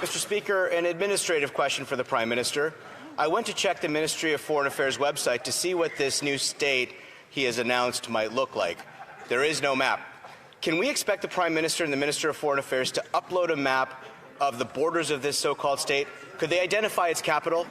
Mr. Speaker, an administrative question for the Prime Minister. I went to check the Ministry of Foreign Affairs website to see what this new state he has announced might look like. There is no map. Can we expect the Prime Minister and the Minister of Foreign Affairs to upload a map of the borders of this so-called state? Could they identify its capital?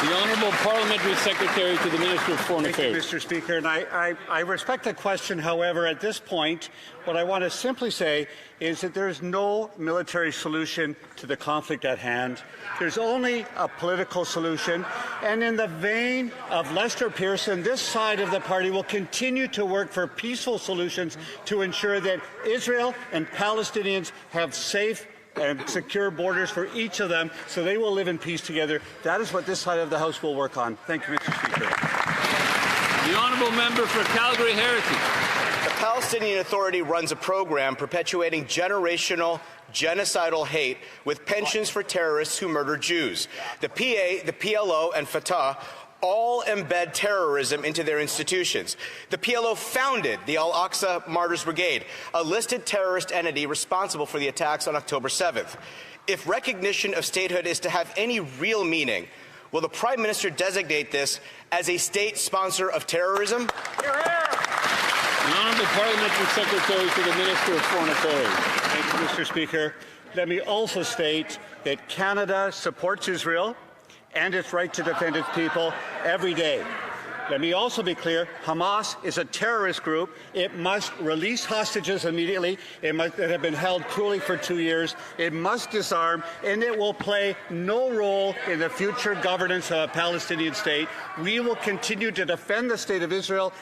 The Honourable Parliamentary Secretary to the Minister of Foreign Affairs. Thank you, Mr. Speaker. And I respect the question. However, at this point, what I want to simply say is that there is no military solution to the conflict at hand. There's only a political solution. And in the vein of Lester Pearson, this side of the party will continue to work for peaceful solutions to ensure that Israel and Palestinians have safe and secure borders for each of them, so they will live in peace together. That is what this side of the House will work on. Thank you, Mr. Speaker. The Honourable Member for Calgary Heritage. The Palestinian Authority runs a program perpetuating generational genocidal hate with pensions for terrorists who murder Jews. The PA, the PLO, and Fatah all embed terrorism into their institutions. The PLO founded the Al-Aqsa Martyrs Brigade, a listed terrorist entity responsible for the attacks on October 7th. If recognition of statehood is to have any real meaning, will the Prime Minister designate this as a state sponsor of terrorism? The Honourable Parliamentary Secretary to the Minister of Foreign Affairs. Thank you, Mr. Speaker. Let me also state that Canada supports Israel and its right to defend its people every day. Let me also be clear, Hamas is a terrorist group. It must release hostages immediately that have been held cruelly for 2 years. It must disarm, and it will play no role in the future governance of a Palestinian state. We will continue to defend the state of Israel,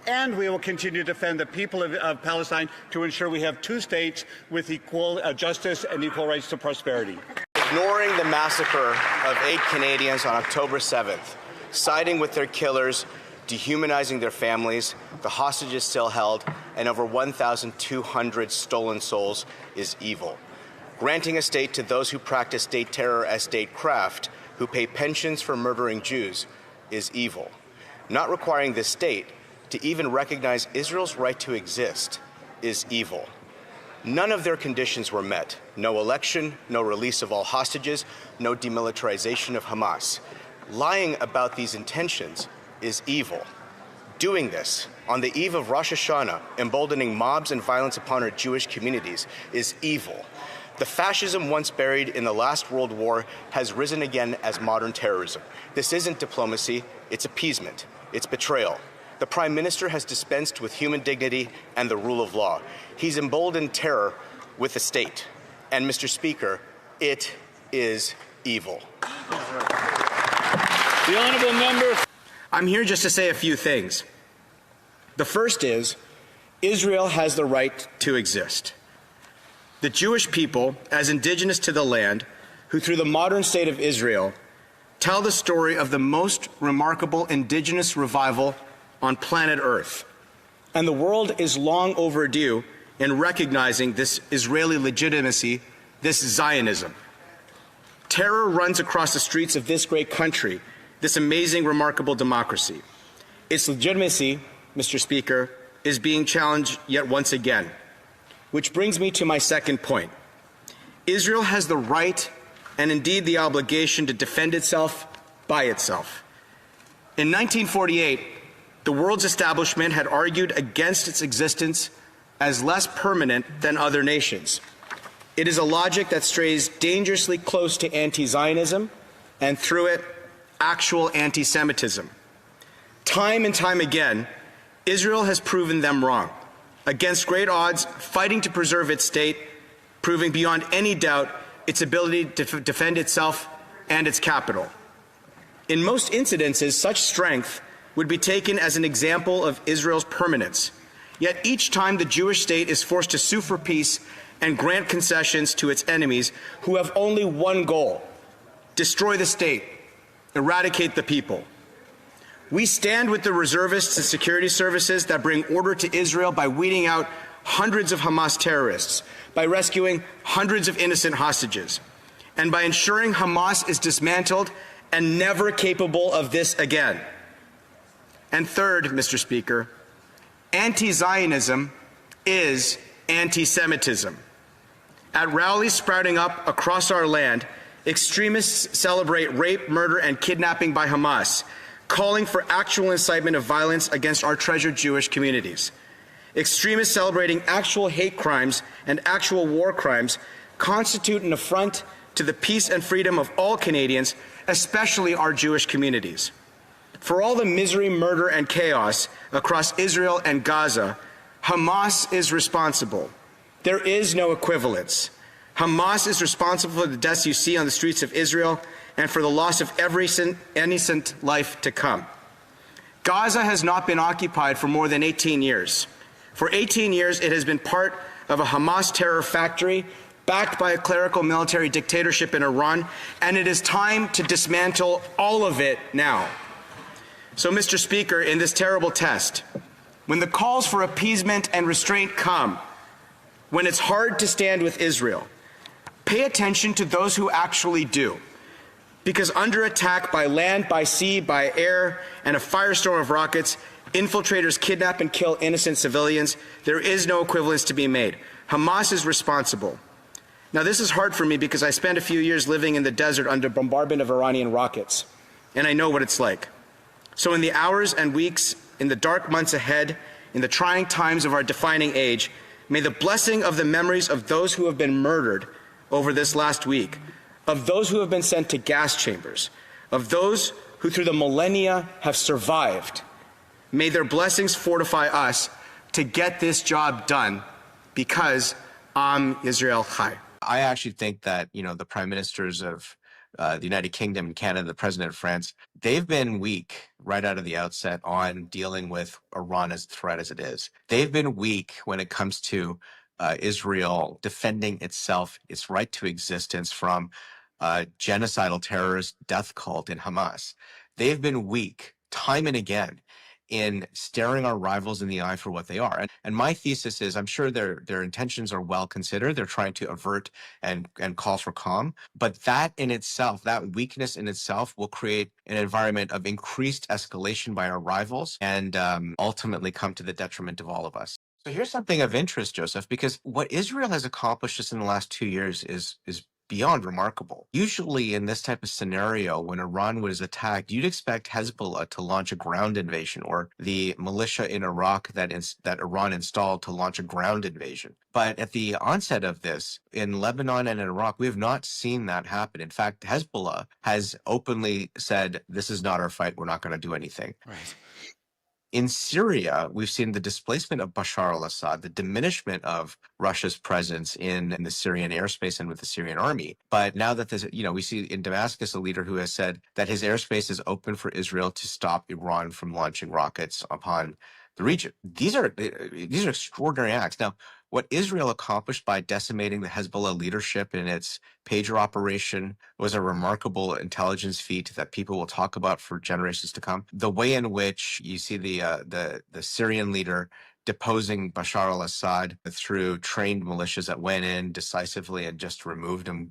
and we will continue to defend the people of Palestine to ensure we have two states with equal justice and equal rights to prosperity. Ignoring the massacre of 8 Canadians on October 7th, siding with their killers, dehumanizing their families, the hostages still held, and over 1,200 stolen souls is evil. Granting a state to those who practice state terror as statecraft, who pay pensions for murdering Jews, is evil. Not requiring this state to even recognize Israel's right to exist is evil. None of their conditions were met. No election, no release of all hostages, no demilitarization of Hamas. Lying about these intentions is evil. Doing this on the eve of Rosh Hashanah, emboldening mobs and violence upon our Jewish communities, is evil. The fascism once buried in the last World War has risen again as modern terrorism. This isn't diplomacy, it's appeasement, it's betrayal. The Prime Minister has dispensed with human dignity and the rule of law. He's emboldened terror with the state. And, Mr. Speaker, it is evil. The Honourable Member. I'm here just to say a few things. The first is, Israel has the right to exist. The Jewish people, as indigenous to the land, who through the modern state of Israel tell the story of the most remarkable indigenous revival on planet Earth. And the world is long overdue in recognizing this Israeli legitimacy, this Zionism. Terror runs across the streets of this great country, this amazing, remarkable democracy. Its legitimacy, Mr. Speaker, is being challenged yet once again. Which brings me to my second point. Israel has the right and indeed the obligation to defend itself by itself. In 1948, the world's establishment had argued against its existence as less permanent than other nations. It is a logic that strays dangerously close to anti-Zionism and through it, actual anti-Semitism. Time and time again, Israel has proven them wrong. Against great odds, fighting to preserve its state, proving beyond any doubt its ability to defend itself and its capital. In most incidences, such strength would be taken as an example of Israel's permanence. Yet each time the Jewish state is forced to sue for peace and grant concessions to its enemies who have only one goal: destroy the state, eradicate the people. We stand with the reservists and security services that bring order to Israel by weeding out hundreds of Hamas terrorists, by rescuing hundreds of innocent hostages, and by ensuring Hamas is dismantled and never capable of this again. And third, Mr. Speaker, anti-Zionism is anti-Semitism. At rallies sprouting up across our land, extremists celebrate rape, murder, and kidnapping by Hamas, calling for actual incitement of violence against our treasured Jewish communities. Extremists celebrating actual hate crimes and actual war crimes constitute an affront to the peace and freedom of all Canadians, especially our Jewish communities. For all the misery, murder, and chaos across Israel and Gaza, Hamas is responsible. There is no equivalence. Hamas is responsible for the deaths you see on the streets of Israel and for the loss of every innocent life to come. Gaza has not been occupied for more than 18 years. For 18 years, it has been part of a Hamas terror factory backed by a clerical military dictatorship in Iran, and it is time to dismantle all of it now. So, Mr. Speaker, in this terrible test, when the calls for appeasement and restraint come, when it's hard to stand with Israel, pay attention to those who actually do. Because under attack by land, by sea, by air, and a firestorm of rockets, infiltrators kidnap and kill innocent civilians. There is no equivalence to be made. Hamas is responsible. Now, this is hard for me because I spent a few years living in the desert under bombardment of Iranian rockets, and I know what it's like. So in the hours and weeks, in the dark months ahead, in the trying times of our defining age, may the blessing of the memories of those who have been murdered over this last week, of those who have been sent to gas chambers, of those who through the millennia have survived, may their blessings fortify us to get this job done, because Am Israel Chai. I actually think that, the prime ministers of the United Kingdom and Canada, the president of France, they've been weak right out of the outset on dealing with Iran as a threat as it is. They've been weak when it comes to Israel defending itself, its right to existence from genocidal terrorist death cult in Hamas. They've been weak time and again in staring our rivals in the eye for what they are. And my thesis is, I'm sure their intentions are well considered. They're trying to avert and call for calm. But that in itself, that weakness in itself will create an environment of increased escalation by our rivals and ultimately come to the detriment of all of us. So here's something of interest, Joseph, because what Israel has accomplished just in the last 2 years is beyond remarkable. Usually in this type of scenario, when Iran was attacked, you'd expect Hezbollah to launch a ground invasion, or the militia in Iraq that Iran installed to launch a ground invasion. But at the onset of this, in Lebanon and in Iraq, we have not seen that happen. In fact, Hezbollah has openly said, this is not our fight, we're not going to do anything. Right. In Syria, we've seen the displacement of Bashar al-Assad, the diminishment of Russia's presence in the Syrian airspace and with the Syrian army. But now that there's, we see in Damascus a leader who has said that his airspace is open for Israel to stop Iran from launching rockets upon the region. These are extraordinary acts. Now, what Israel accomplished by decimating the Hezbollah leadership in its pager operation was a remarkable intelligence feat that people will talk about for generations to come. The way in which you see the Syrian leader deposing Bashar al-Assad through trained militias that went in decisively and just removed him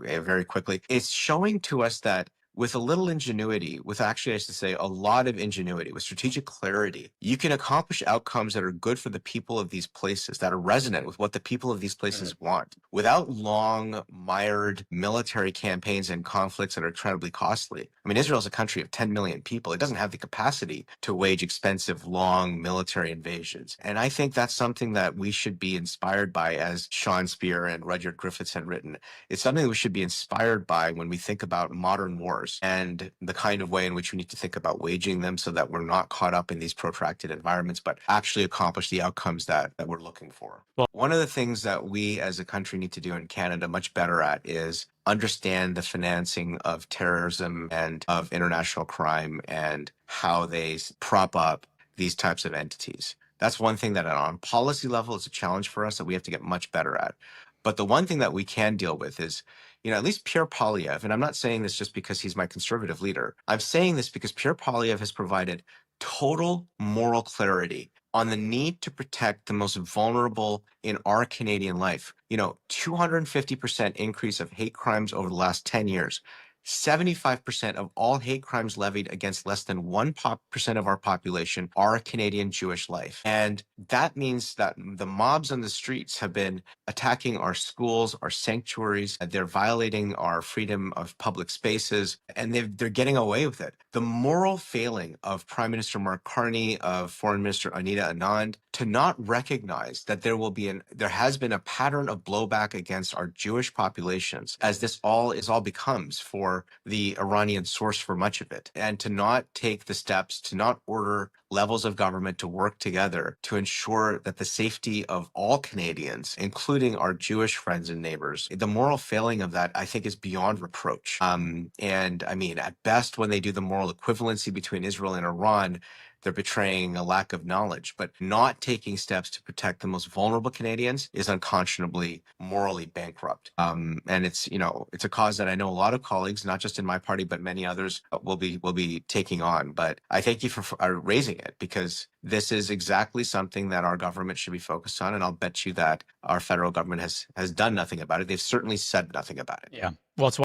very quickly. It's showing to us that with a little ingenuity, with actually, I should say, a lot of ingenuity, with strategic clarity, you can accomplish outcomes that are good for the people of these places, that are resonant with what the people of these places want, without long, mired military campaigns and conflicts that are incredibly costly. I mean, Israel is a country of 10 million people. It doesn't have the capacity to wage expensive, long military invasions. And I think that's something that we should be inspired by, as Sean Spear and Rudyard Griffiths had written. It's something that we should be inspired by when we think about modern wars and the kind of way in which we need to think about waging them so that we're not caught up in these protracted environments, but actually accomplish the outcomes that we're looking for. Well, one of the things that we as a country need to do in Canada much better at is understand the financing of terrorism and of international crime and how they prop up these types of entities. That's one thing that on policy level is a challenge for us that we have to get much better at. But the one thing that we can deal with is, at least Pierre Poilievre, and I'm not saying this just because he's my conservative leader. I'm saying this because Pierre Poilievre has provided total moral clarity on the need to protect the most vulnerable in our Canadian life. 250% increase of hate crimes over the last 10 years. 75% of all hate crimes levied against less than 1% of our population are Canadian Jewish life. And that means that the mobs on the streets have been attacking our schools, our sanctuaries. They're violating our freedom of public spaces, and they're getting away with it. The moral failing of Prime Minister Mark Carney, of Foreign Minister Anita Anand, to not recognize that there has been a pattern of blowback against our Jewish populations, as this all becomes for the Iranian source for much of it, and to not take the steps, to not order levels of government to work together to ensure that the safety of all Canadians, including our Jewish friends and neighbors, the moral failing of that, I think, is beyond reproach. And I mean, at best, when they do the moral equivalency between Israel and Iran, they're betraying a lack of knowledge, but not taking steps to protect the most vulnerable Canadians is unconscionably morally bankrupt. And it's a cause that I know a lot of colleagues, not just in my party, but many others will be taking on. But I thank you for raising it, because this is exactly something that our government should be focused on. And I'll bet you that our federal government has done nothing about it. They've certainly said nothing about it. Yeah. Well, it's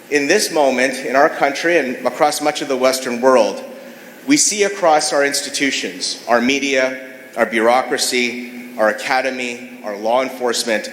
In this moment, in our country and across much of the Western world, we see across our institutions, our media, our bureaucracy, our academy, our law enforcement,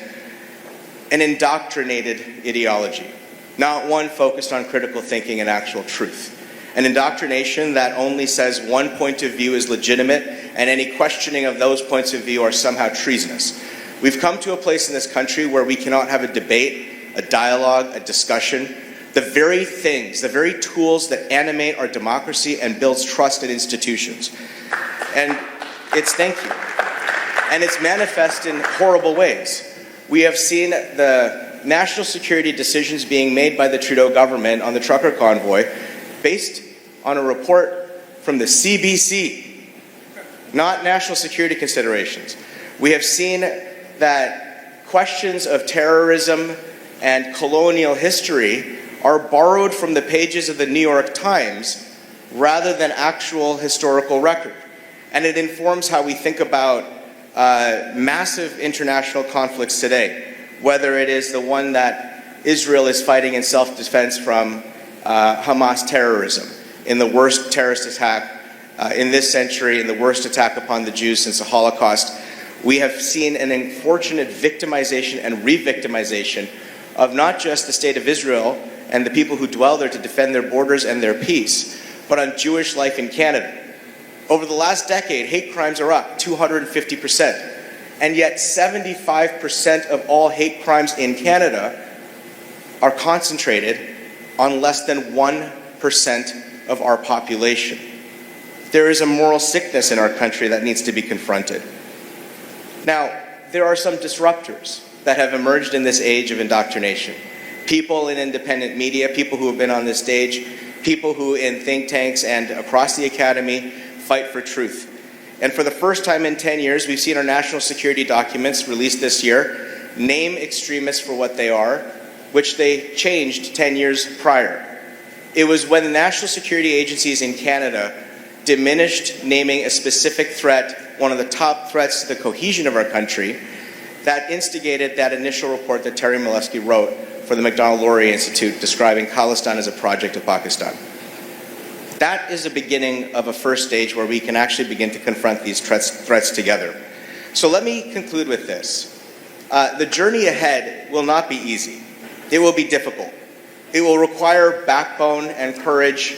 an indoctrinated ideology, not one focused on critical thinking and actual truth. An indoctrination that only says one point of view is legitimate and any questioning of those points of view are somehow treasonous. We've come to a place in this country where we cannot have a debate, a dialogue, a discussion. The very things, the very tools that animate our democracy and builds trust in institutions. And it's manifest in horrible ways. We have seen the national security decisions being made by the Trudeau government on the trucker convoy based on a report from the CBC, not national security considerations. We have seen that questions of terrorism and colonial history are borrowed from the pages of the New York Times rather than actual historical record. And it informs how we think about massive international conflicts today, whether it is the one that Israel is fighting in self-defense from Hamas terrorism, in the worst terrorist attack in this century, in the worst attack upon the Jews since the Holocaust. We have seen an unfortunate victimization and re-victimization of not just the state of Israel and the people who dwell there to defend their borders and their peace, but on Jewish life in Canada. Over the last decade, hate crimes are up 250%, and yet 75% of all hate crimes in Canada are concentrated on less than 1% of our population. There is a moral sickness in our country that needs to be confronted. Now, there are some disruptors that have emerged in this age of indoctrination. People in independent media, people who have been on this stage, people who in think tanks and across the academy fight for truth. And for the first time in 10 years, we've seen our national security documents released this year name extremists for what they are, which they changed 10 years prior. It was when the national security agencies in Canada diminished naming a specific threat, one of the top threats to the cohesion of our country, that instigated that initial report that Terry Milewski wrote for the Macdonald-Laurier Institute describing Khalistan as a project of Pakistan. That is the beginning of a first stage where we can actually begin to confront these threats together. So let me conclude with this. The journey ahead will not be easy. It will be difficult. It will require backbone and courage,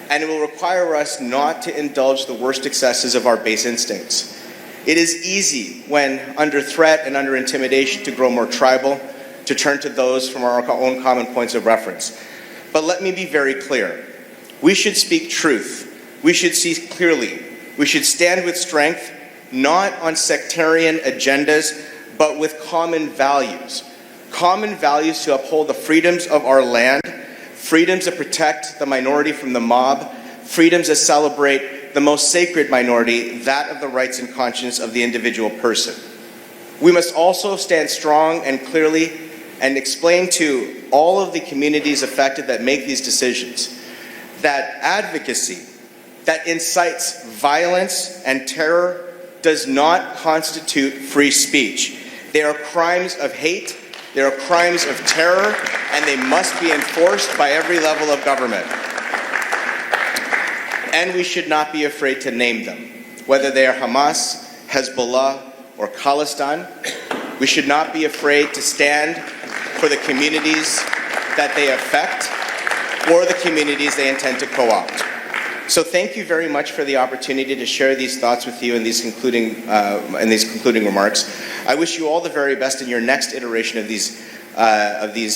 and it will require us not to indulge the worst excesses of our base instincts. It is easy when under threat and under intimidation to grow more tribal, to turn to those from our own common points of reference. But let me be very clear. We should speak truth. We should see clearly. We should stand with strength, not on sectarian agendas, but with common values. Common values to uphold the freedoms of our land, freedoms that protect the minority from the mob, freedoms that celebrate the most sacred minority, that of the rights and conscience of the individual person. We must also stand strong and clearly and explain to all of the communities affected that make these decisions that advocacy that incites violence and terror does not constitute free speech. They are crimes of hate They are crimes of terror, and they must be enforced by every level of government. And we should not be afraid to name them, whether they are Hamas, Hezbollah, or Khalistan. We should not be afraid to stand for the communities that they affect or the communities they intend to co-opt. So thank you very much for the opportunity to share these thoughts with you in these concluding remarks. I wish you all the very best in your next iteration of these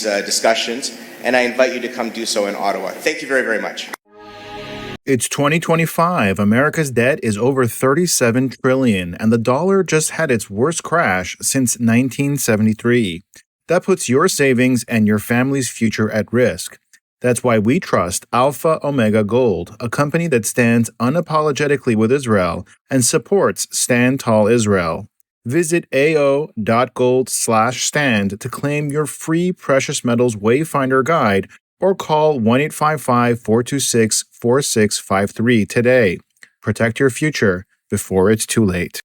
discussions, and I invite you to come do so in Ottawa. Thank you very, very much. It's 2025. America's debt is over $37 trillion, and the dollar just had its worst crash since 1973. That puts your savings and your family's future at risk. That's why we trust Alpha Omega Gold, a company that stands unapologetically with Israel and supports Stand Tall Israel. Visit ao.gold/stand to claim your free precious metals wayfinder guide or call 1-855-426-4653 today. Protect your future before it's too late.